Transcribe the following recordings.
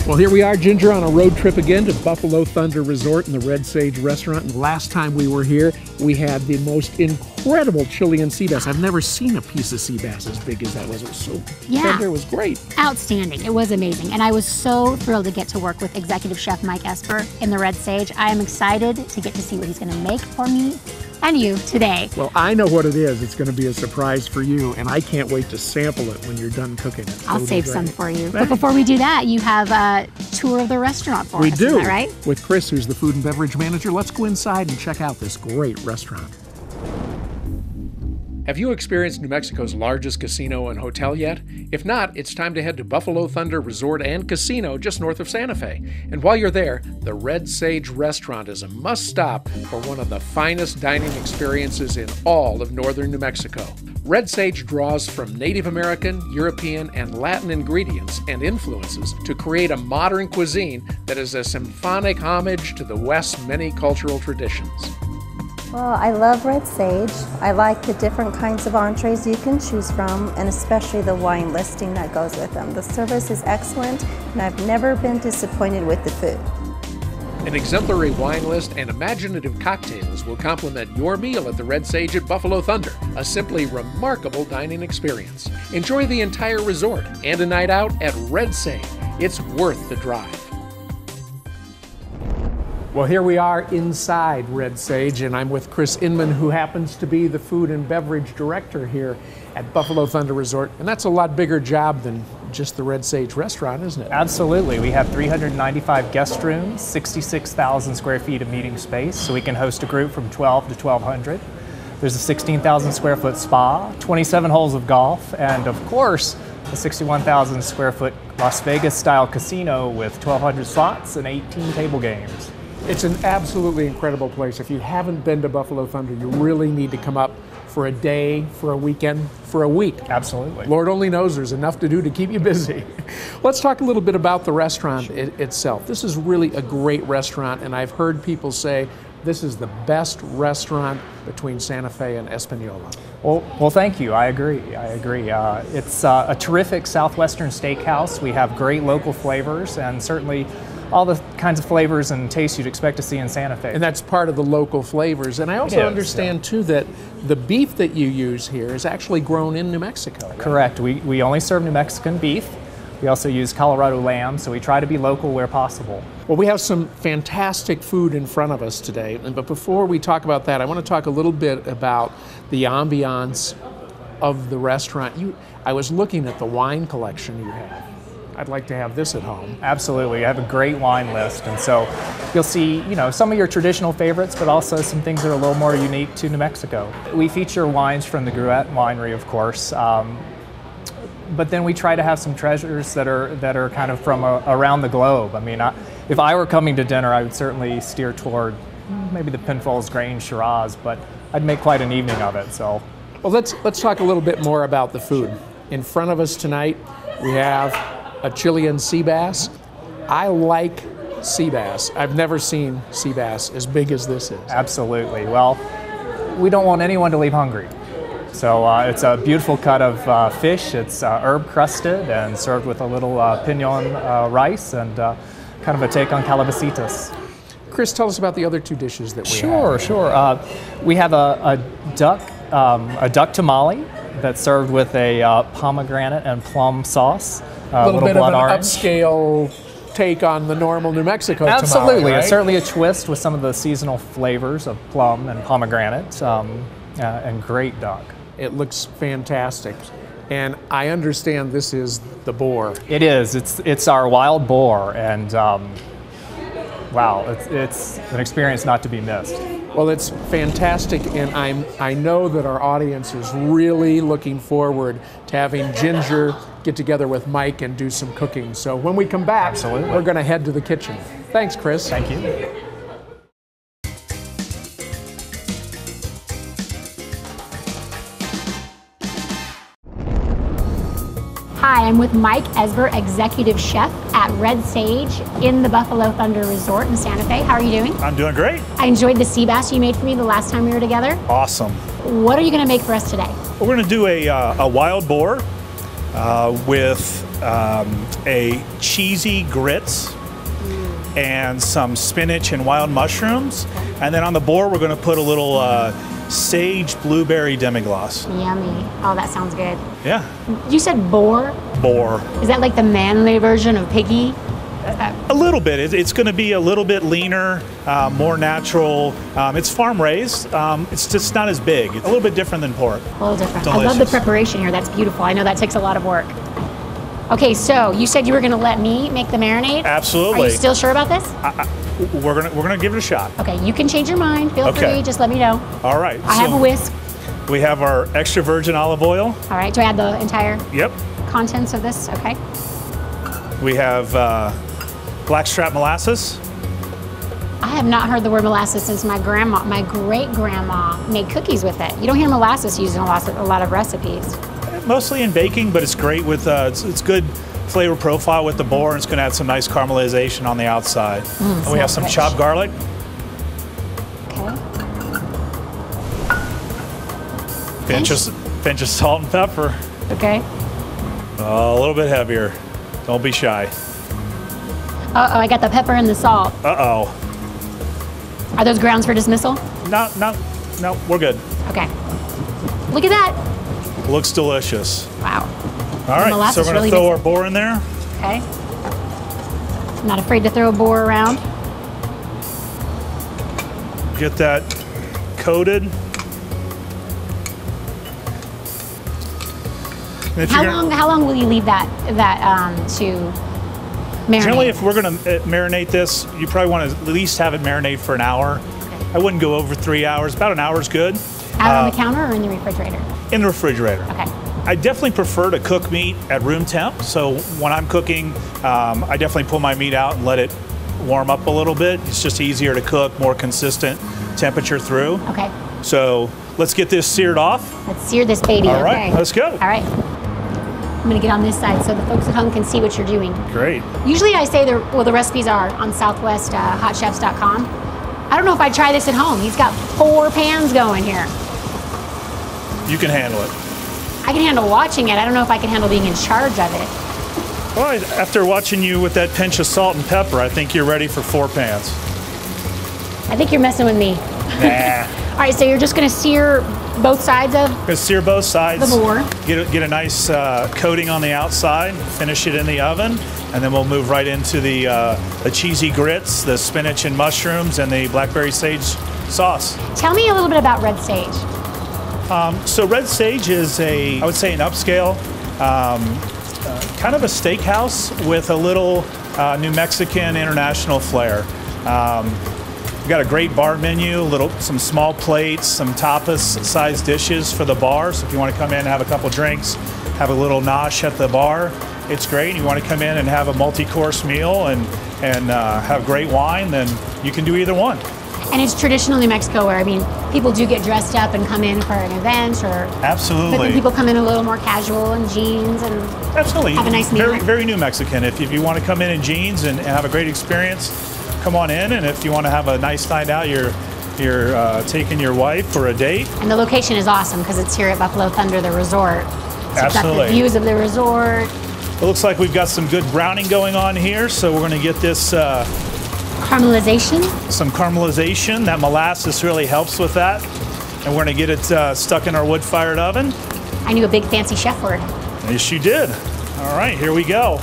Well, here we are, Ginger, on a road trip again to Buffalo Thunder Resort and the Red Sage Restaurant. And last time we were here, we had the most incredible Chilean sea bass. I've never seen a piece of sea bass as big as that was. It was so tender. It was great. Outstanding. It was amazing. And I was so thrilled to get to work with Executive Chef Mike Esper in the Red Sage. I am excited to get to see what he's going to make for me and you today. Well, I know what it is. It's going to be a surprise for you, and I can't wait to sample it when you're done cooking it. I'll save some for you. But before we do that, you have a tour of the restaurant for us. We do. Is that right? With Chris, who's the food and beverage manager. Let's go inside and check out this great restaurant. Have you experienced New Mexico's largest casino and hotel yet? If not, it's time to head to Buffalo Thunder Resort and Casino just north of Santa Fe. And while you're there, the Red Sage Restaurant is a must-stop for one of the finest dining experiences in all of northern New Mexico. Red Sage draws from Native American, European, and Latin ingredients and influences to create a modern cuisine that is a symphonic homage to the West's many cultural traditions. Well, I love Red Sage. I like the different kinds of entrees you can choose from, and especially the wine listing that goes with them. The service is excellent, and I've never been disappointed with the food. An exemplary wine list and imaginative cocktails will complement your meal at the Red Sage at Buffalo Thunder, a simply remarkable dining experience. Enjoy the entire resort and a night out at Red Sage. It's worth the drive. Well, here we are inside Red Sage, and I'm with Chris Inman, who happens to be the food and beverage director here at Buffalo Thunder Resort. And that's a lot bigger job than just the Red Sage restaurant, isn't it? Absolutely. We have 395 guest rooms, 66,000 square feet of meeting space, so we can host a group from 12 to 1,200. There's a 16,000 square foot spa, 27 holes of golf, and of course, a 61,000 square foot Las Vegas style casino with 1,200 slots and 18 table games. It's an absolutely incredible place. If you haven't been to Buffalo Thunder, you really need to come up for a day, for a weekend, for a week. Absolutely. Lord only knows there's enough to do to keep you busy. Let's talk a little bit about the restaurant itself. This is really a great restaurant, and I've heard people say this is the best restaurant between Santa Fe and Espanola. Well, thank you. I agree. It's a terrific Southwestern steakhouse. We have great local flavors, and certainly all the kinds of flavors and tastes you'd expect to see in Santa Fe. And that's part of the local flavors. And I also understand, too, that the beef that you use here is actually grown in New Mexico. Right? Correct. We only serve New Mexican beef. We also use Colorado lamb, so we try to be local where possible. Well, we have some fantastic food in front of us today. But before we talk about that, I want to talk a little bit about the ambiance of the restaurant. I was looking at the wine collection you have. I'd like to have this at home. Absolutely. I have a great wine list, and so you'll see, some of your traditional favorites, but also some things that are a little more unique to New Mexico. We feature wines from the Gruette Winery, of course, but then we try to have some treasures that are kind of from around the globe. I mean, if I were coming to dinner, I would certainly steer toward maybe the Penfolds Grange Shiraz, but I'd make quite an evening of it. So, well, let's talk a little bit more about the food. In front of us tonight, we have a Chilean sea bass. I like sea bass. I've never seen sea bass as big as this is. Absolutely. Well, we don't want anyone to leave hungry. So it's a beautiful cut of fish. It's herb crusted and served with a little pinon rice and kind of a take on calabasitas. Chris, tell us about the other two dishes that we have. Sure. We have a duck tamale that's served with a pomegranate and plum sauce. A little bit of an orange. Upscale take on the normal New Mexico tamale. Absolutely. Right? It's certainly a twist with some of the seasonal flavors of plum and pomegranate, and great duck. It looks fantastic. And I understand this is the boar. It is. It's our wild boar, and wow, it's an experience not to be missed. Well, it's fantastic, and I know that our audience is really looking forward to having Ginger get together with Mike and do some cooking. So when we come back, we're going to head to the kitchen. Thanks, Chris. Thank you. Hi, I'm with Mike Esber, Executive Chef at Red Sage in the Buffalo Thunder Resort in Santa Fe. How are you doing? I'm doing great. I enjoyed the sea bass you made for me the last time we were together. Awesome. What are you going to make for us today? We're going to do a wild boar with a cheesy grits and some spinach and wild mushrooms. And then on the boar, we're going to put a little sage blueberry demi-glace. Yummy. Oh, that sounds good. Yeah. You said boar? Boar. Is that like the manly version of piggy? A little bit. It's going to be a little bit leaner, more natural. It's farm raised. It's just not as big. It's a little bit different than pork. A little different. Delicious. I love the preparation here. That's beautiful. I know that takes a lot of work. Okay, so you said you were going to let me make the marinade? Absolutely. Are you still sure about this? We're gonna give it a shot. Okay, you can change your mind. Feel Okay. free. Just let me know. All right. I have a whisk. We have our extra virgin olive oil. All right. Do I add the entire Yep. contents of this? Okay. We have blackstrap molasses. I have not heard the word molasses since my great grandma made cookies with it. You don't hear molasses used in a lot of recipes. Mostly in baking, but it's great with it's good flavor profile with the boar, and it's going to add some nice caramelization on the outside. And we have some rich. chopped garlic. Okay. Pinch of salt and pepper. Okay. A little bit heavier. Don't be shy. Uh-oh, I got the pepper and the salt. Uh-oh. Are those grounds for dismissal? No, we're good. Okay. Look at that. Looks delicious. Wow. All right, molasses so we're going really to throw makes our boar in there. Okay. I'm not afraid to throw a boar around. Get that coated. How long will you leave that to marinate? Generally, if we're going to marinate this, you probably want to at least have it marinate for an hour. Okay. I wouldn't go over 3 hours. About an hour is good. Out on the counter or in the refrigerator? In the refrigerator. Okay. I definitely prefer to cook meat at room temp. So when I'm cooking, I definitely pull my meat out and let it warm up a little bit. It's just easier to cook, more consistent temperature through. Okay. So let's get this seared off. Let's sear this baby. All right, Okay. let's go. All right. I'm gonna get on this side so the folks at home can see what you're doing. Great. Usually I say the recipes are on southwesthotchefs.com. I don't know if I'd try this at home. He's got 4 pans going here. You can handle it. I can handle watching it. I don't know if I can handle being in charge of it. Well, after watching you with that pinch of salt and pepper, I think you're ready for 4 pans. I think you're messing with me. Nah. All right, so you're just gonna sear both sides of Gonna sear both sides. the boar. Get a nice coating on the outside. Finish it in the oven, and then we'll move right into the cheesy grits, the spinach and mushrooms, and the blackberry sage sauce. Tell me a little bit about Red Sage. So Red Sage is I would say an upscale, kind of a steakhouse with a little New Mexican international flair. We've got a great bar menu, some small plates, some tapas-sized dishes for the bar. So if you want to come in and have a couple drinks, have a little nosh at the bar, it's great. You want to come in and have a multi-course meal and have great wine, then you can do either one. And it's traditional New Mexico where, I mean, people do get dressed up and come in for an event, or Absolutely. but then people come in a little more casual in jeans and Absolutely. have a nice meal. Very, very New Mexican. If you want to come in jeans and have a great experience, come on in. And if you want to have a nice night out, you're taking your wife for a date. And the location is awesome because it's here at Buffalo Thunder, the resort. So you've got Absolutely. the views of the resort. It looks like we've got some good browning going on here. So we're going to get this Caramelization. some caramelization. That molasses really helps with that. And we're going to get it stuck in our wood-fired oven. I knew a big fancy chef word. Yes, you did. All right, here we go.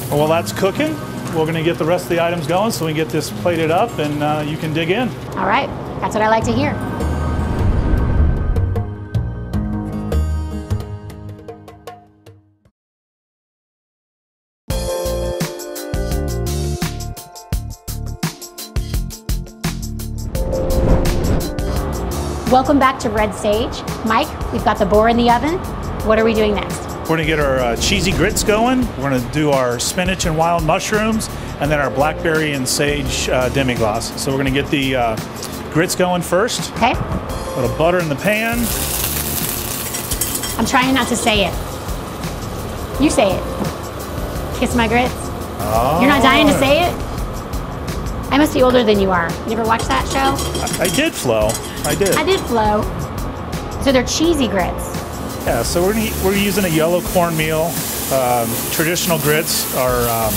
Well, while that's cooking, we're going to get the rest of the items going so we can get this plated up and you can dig in. All right, that's what I like to hear. Welcome back to Red Sage. Mike, we've got the boar in the oven. What are we doing next? We're going to get our cheesy grits going. We're going to do our spinach and wild mushrooms, and then our blackberry and sage demi-glace. So we're going to get the grits going first. Okay. A little butter in the pan. I'm trying not to say it. You say it. Kiss my grits. Oh. You're not dying to say it? I must be older than you are. You ever watch that show? I did, Flo. I did. I did, Flo. So they're cheesy grits. Yeah, so we're using a yellow cornmeal. Traditional grits are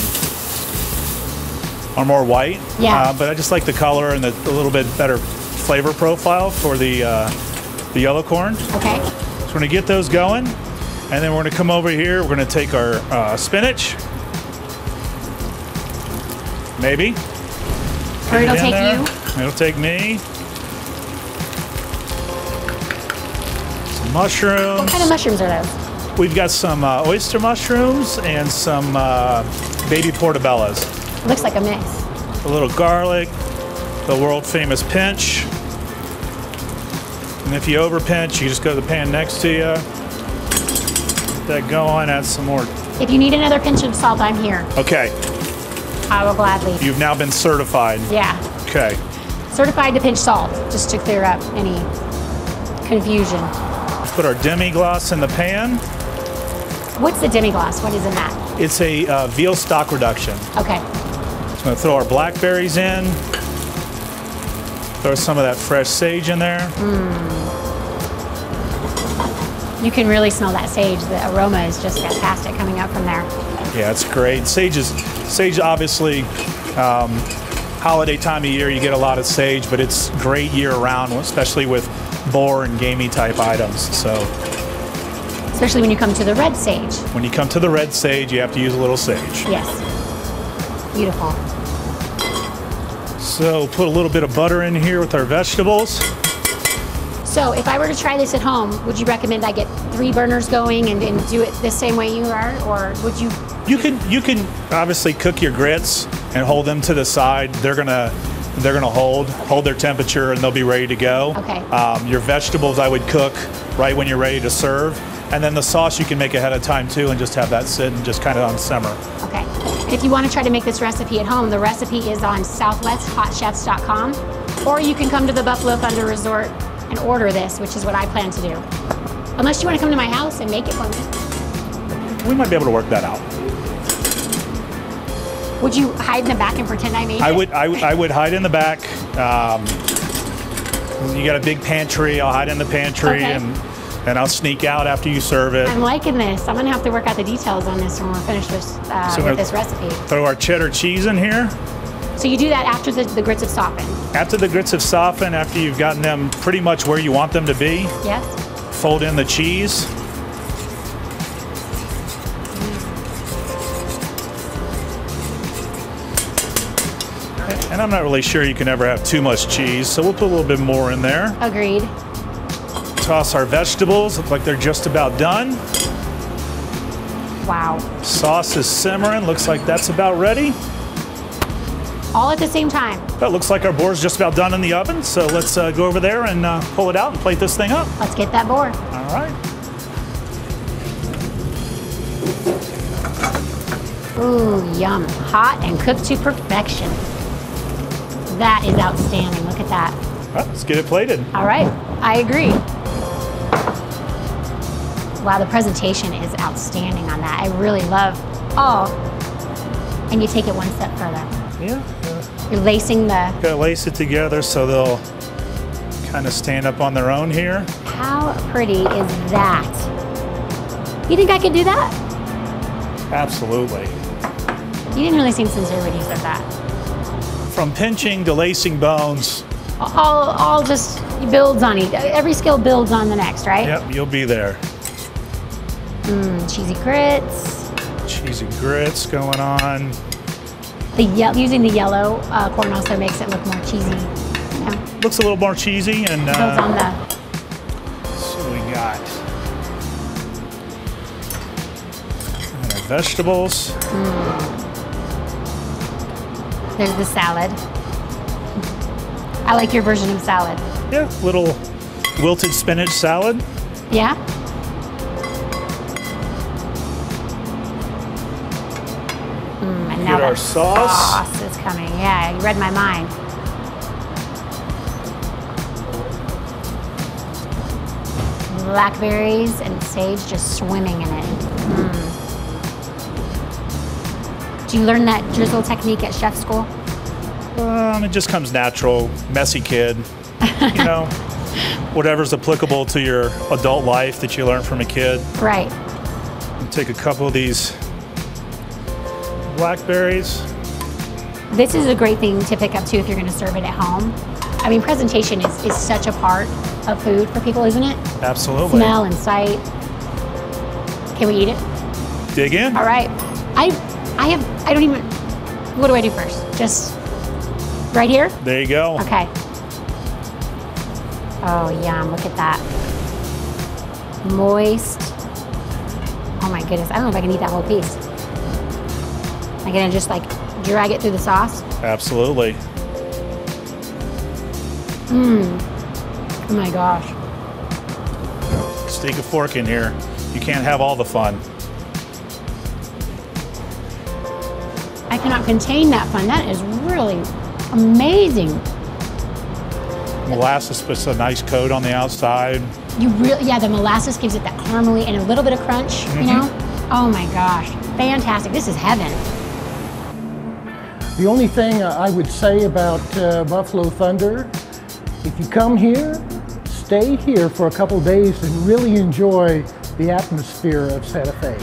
more white. Yeah. But I just like the color and the little bit better flavor profile for the yellow corn. Okay. So we're gonna get those going, and then we're gonna come over here. We're gonna take our spinach. Maybe. Or it'll Get in take there. you. It'll take me. Some mushrooms. What kind of mushrooms are those? We've got some oyster mushrooms and some baby portobellos. Looks like a mix. A little garlic, the world famous pinch. And if you over pinch, you just go to the pan next to you. Get that going, add some more. If you need another pinch of salt, I'm here. Okay, I will gladly. you've now been certified. Yeah. Okay. Certified to pinch salt, just to clear up any confusion. Let's put our demi-glace in the pan. What's the demi-glace? What is in that? It's a veal stock reduction. Okay. I'm gonna throw our blackberries in. Throw some of that fresh sage in there. You can really smell that sage. The aroma is just fantastic coming up from there. Yeah, it's great. Sage obviously, holiday time of year, you get a lot of sage, but it's great year round, especially with boar and gamey type items. So Especially when you come to the red sage. when you come to the red sage, you have to use a little sage. Yes. Beautiful. So put a little bit of butter in here with our vegetables. So if I were to try this at home, would you recommend I get 3 burners going and do it the same way you are? Or would you? You can obviously cook your grits and hold them to the side. They're gonna hold their temperature and they'll be ready to go. Okay. Your vegetables I would cook right when you're ready to serve, and then the sauce you can make ahead of time too, and just have that sit and just kind of on simmer. Okay. And if you want to try to make this recipe at home, the recipe is on southwesthotchefs.com, or you can come to the Buffalo Thunder Resort and order this, which is what I plan to do. Unless you want to come to my house and make it for me. We might be able to work that out. Would you hide in the back and pretend I made it? I would hide in the back. You got a big pantry. I'll hide in the pantry, Okay. and I'll sneak out after you serve it. I'm liking this. I'm going to have to work out the details on this when we're finished with this recipe. Throw our cheddar cheese in here. So you do that after the grits have softened? After the grits have softened, after you've gotten them pretty much where you want them to be, Yes? fold in the cheese. And I'm not really sure you can ever have too much cheese, so we'll put a little bit more in there. Agreed. Toss our vegetables, look like they're just about done. Wow. Sauce is simmering, looks like that's about ready. All at the same time. That looks like our boar's just about done in the oven, so let's go over there and pull it out and plate this thing up. Let's get that board. All right. Ooh, yum. Hot and cooked to perfection. That is outstanding. Look at that. All right, let's get it plated. All right. I agree. Wow, the presentation is outstanding on that. I really love. Oh, and you take it one step further. Yeah. You're lacing the. Gotta lace it together so they'll kind of stand up on their own here. How pretty is that? You think I could do that? Absolutely. You didn't really seem sincere when you said that. From pinching to lacing bones, All just builds on each. Every skill builds on the next, right? yep, you'll be there. Cheesy grits. Cheesy grits going on. Using the yellow corn also makes it look more cheesy. You know? Looks a little more cheesy and Builds on the. so we got and our vegetables. There's the salad. I like your version of salad. Yeah, little wilted spinach salad. Yeah? And now Get our that sauce. is coming. Yeah, you read my mind. blackberries and sage just swimming in it. Do you learn that drizzle technique at chef school? It just comes natural. Messy kid, you know. Whatever's applicable to your adult life that you learned from a kid. Right. Take a couple of these blackberries. This is a great thing to pick up too if you're going to serve it at home. I mean, presentation is such a part of food for people, isn't it? Absolutely. Smell and sight. Can we eat it? Dig in. All right. I don't even, what do I do first? Just right here? There you go. Okay. Oh, yum, look at that. Moist. Oh my goodness, I don't know if I can eat that whole piece. Am I gonna just like drag it through the sauce? Absolutely. Oh my gosh. Stick a fork in here. You can't have all the fun. I cannot contain that fun. That is really amazing. Molasses puts a nice coat on the outside. Yeah, the molasses gives it that caramely and a little bit of crunch, you know? Oh my gosh, fantastic. This is heaven. The only thing I would say about Buffalo Thunder, if you come here, stay here for a couple days and really enjoy the atmosphere of Santa Fe.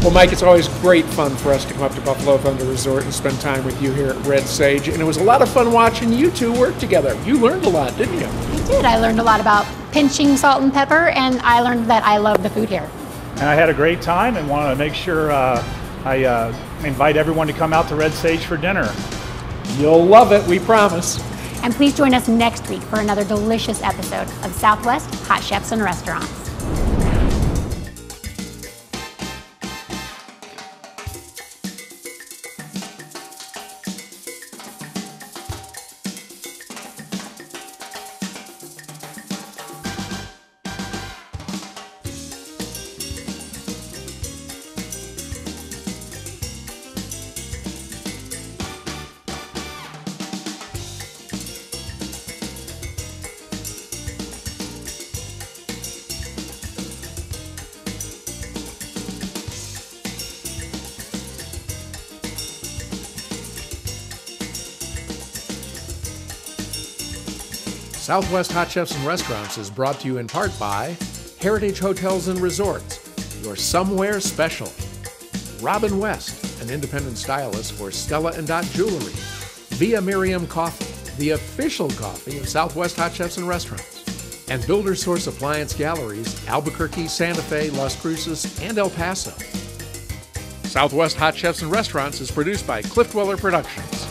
Well, Mike, it's always great fun for us to come up to Buffalo Thunder Resort and spend time with you here at Red Sage. And it was a lot of fun watching you two work together. You learned a lot, didn't you? I did. I learned a lot about pinching salt and pepper, and I learned that I love the food here. And I had a great time and want to make sure I invite everyone to come out to Red Sage for dinner. You'll love it, we promise. And please join us next week for another delicious episode of Southwest Hot Chefs and Restaurants. Southwest Hot Chefs and Restaurants is brought to you in part by Heritage Hotels and Resorts, your somewhere special. Robin West, an independent stylist for Stella & Dot Jewelry. Via Miriam Coffee, the official coffee of Southwest Hot Chefs and Restaurants. And Builder Source Appliance Galleries, Albuquerque, Santa Fe, Las Cruces, and El Paso. Southwest Hot Chefs and Restaurants is produced by Cliff Dweller Productions.